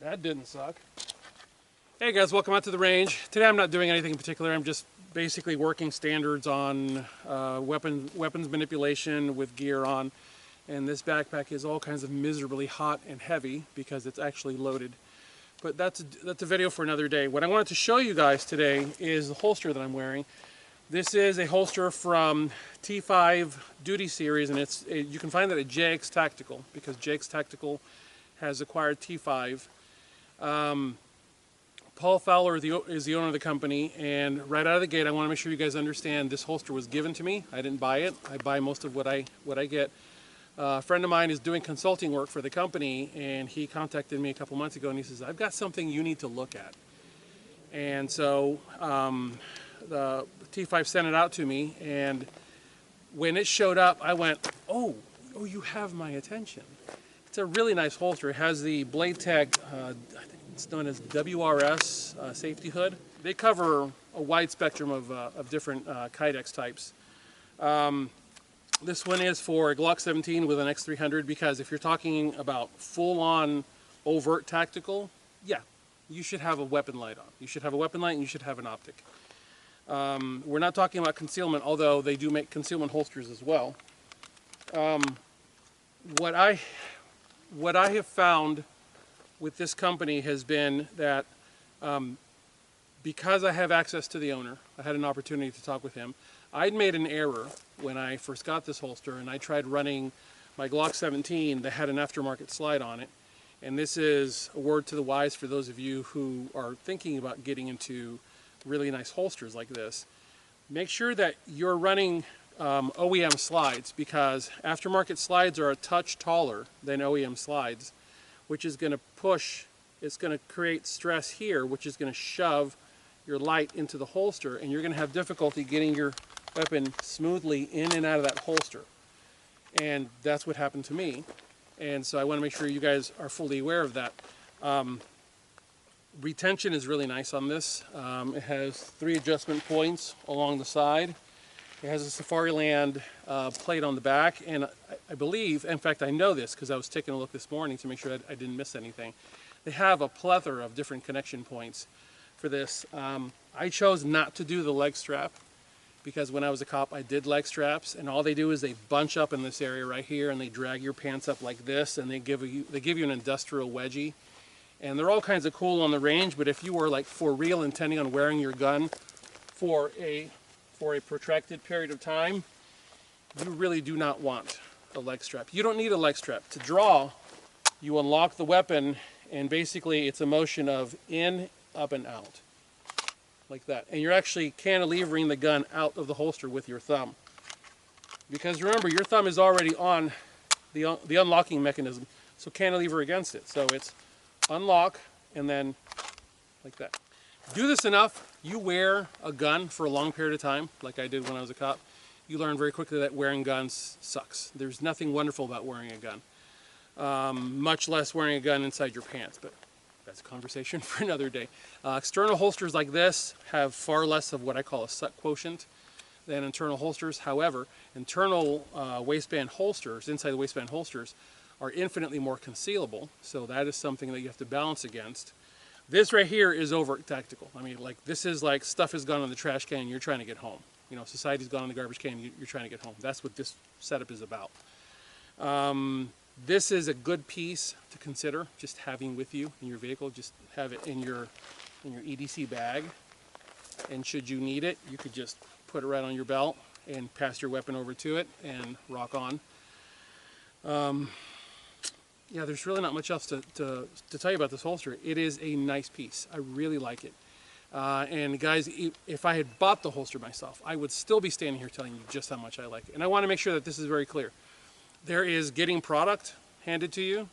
That didn't suck. Hey guys, welcome out to the range. Today I'm not doing anything in particular. I'm just basically working standards on weapons manipulation with gear on. And this backpack is all kinds of miserably hot and heavy because it's actually loaded. But that's a video for another day. What I wanted to show you guys today is the holster that I'm wearing. This is a holster from T5 Duty Series, and you can find that at JX Tactical because JX Tactical has acquired T5. Paul Fowler is the owner of the company, and right out of the gate I want to make sure you guys understand this holster was given to me. I didn't buy it. I buy most of what I get. A friend of mine is doing consulting work for the company, and he contacted me a couple months ago and he says, I've got something you need to look at. And so the T5 sent it out to me, and when it showed up I went, oh, you have my attention. It's a really nice holster. It has the Blade Tag, I think it's known as WRS safety hood. They cover a wide spectrum of different Kydex types. This one is for a Glock 17 with an X300 because if you're talking about full-on overt tactical, yeah, you should have a weapon light on. You should have a weapon light and you should have an optic. We're not talking about concealment, although they do make concealment holsters as well. What I have found with this company has been that because I have access to the owner, I had an opportunity to talk with him. I'd made an error when I first got this holster, and I tried running my Glock 17 that had an aftermarket slide on it. And this is a word to the wise for those of you who are thinking about getting into really nice holsters like this. Make sure that you're running OEM slides, because aftermarket slides are a touch taller than OEM slides, which is going to push, it's going to create stress here, which is going to shove your light into the holster, and you're going to have difficulty getting your weapon smoothly in and out of that holster. And that's what happened to me. And so I want to make sure you guys are fully aware of that. Retention is really nice on this. It has 3 adjustment points along the side. It has a Safariland plate on the back, and I believe, in fact I know this because I was taking a look this morning to make sure I didn't miss anything. They have a plethora of different connection points for this. I chose not to do the leg strap because when I was a cop I did leg straps, and all they do is they bunch up in this area right here and they drag your pants up like this, and they give you an industrial wedgie. And they're all kinds of cool on the range, but if you were like for real intending on wearing your gun for a protracted period of time, you really do not want a leg strap. You don't need a leg strap. To draw, you unlock the weapon, and basically it's a motion of in, up, and out. Like that. And you're actually cantilevering the gun out of the holster with your thumb. Because remember, your thumb is already on the unlocking mechanism, so cantilever against it. So it's unlock, and then like that. Do this enough, you wear a gun for a long period of time, like I did when I was a cop, you learn very quickly that wearing guns sucks. There's nothing wonderful about wearing a gun, much less wearing a gun inside your pants, but that's a conversation for another day. External holsters like this have far less of what I call a suck quotient than internal holsters. However, internal waistband holsters, inside the waistband holsters, are infinitely more concealable, so that is something that you have to balance against. This right here is overt tactical. I mean, like, this is like stuff has gone in the trash can and you're trying to get home. You know, society's gone in the garbage can and you're trying to get home. That's what this setup is about. This is a good piece to consider just having with you in your vehicle. Just have it in your EDC bag, and should you need it, you could just put it right on your belt and pass your weapon over to it and rock on. Yeah, there's really not much else to tell you about this holster. It is a nice piece. I really like it. And guys, if I had bought the holster myself, I would still be standing here telling you just how much I like it. And I want to make sure that this is very clear. There is getting product handed to you,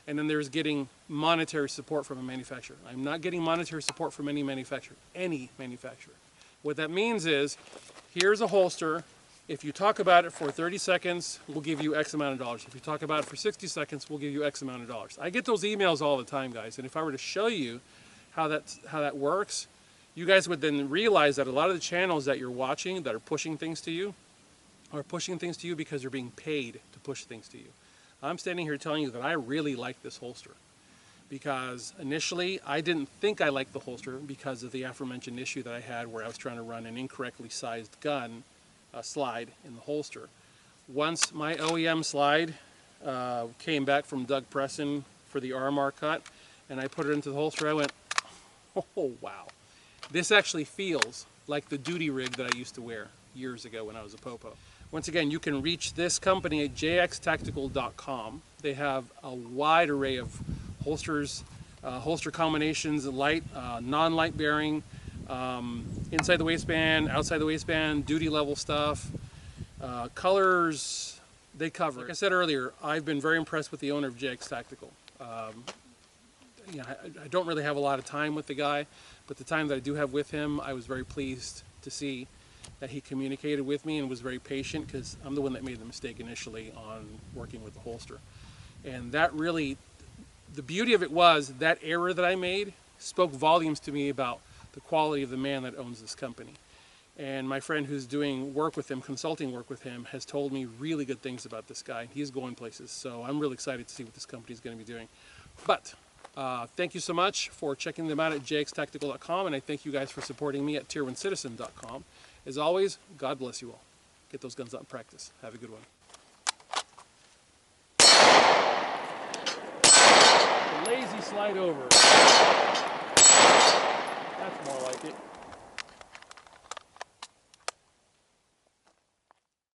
and then there's getting monetary support from a manufacturer. I'm not getting monetary support from any manufacturer. What that means is, here's a holster. If you talk about it for 30 seconds, we'll give you X amount of dollars. If you talk about it for 60 seconds, we'll give you X amount of dollars. I get those emails all the time, guys, and if I were to show you how that works, you guys would then realize that a lot of the channels that you're watching that are pushing things to you are pushing things to you because they're being paid to push things to you. I'm standing here telling you that I really like this holster. because initially I didn't think I liked the holster because of the aforementioned issue that I had where I was trying to run an incorrectly sized gun slide in the holster. Once my OEM slide came back from Doug Presson for the RMR cut and I put it into the holster, I went, oh wow, this actually feels like the duty rig that I used to wear years ago when I was a popo. Once again, you can reach this company at jxtactical.com. They have a wide array of holsters, holster combinations, light, non-light bearing, inside the waistband, outside the waistband, duty level stuff, colors, they cover. Like I said earlier, I've been very impressed with the owner of JX Tactical. You know, I don't really have a lot of time with the guy, but the time that I do have with him, I was very pleased to see that he communicated with me and was very patient, because I'm the one that made the mistake initially on working with the holster. And that really, the beauty of it was that error that I made spoke volumes to me about the quality of the man that owns this company. And my friend who's doing work with him, consulting work with him, has told me really good things about this guy. He's going places, so I'm really excited to see what this company is going to be doing. But thank you so much for checking them out at jxtactical.com, and I thank you guys for supporting me at tier1citizen.com. As always, God bless you all. Get those guns out in practice. Have a good one. The lazy slide over. That's more like it.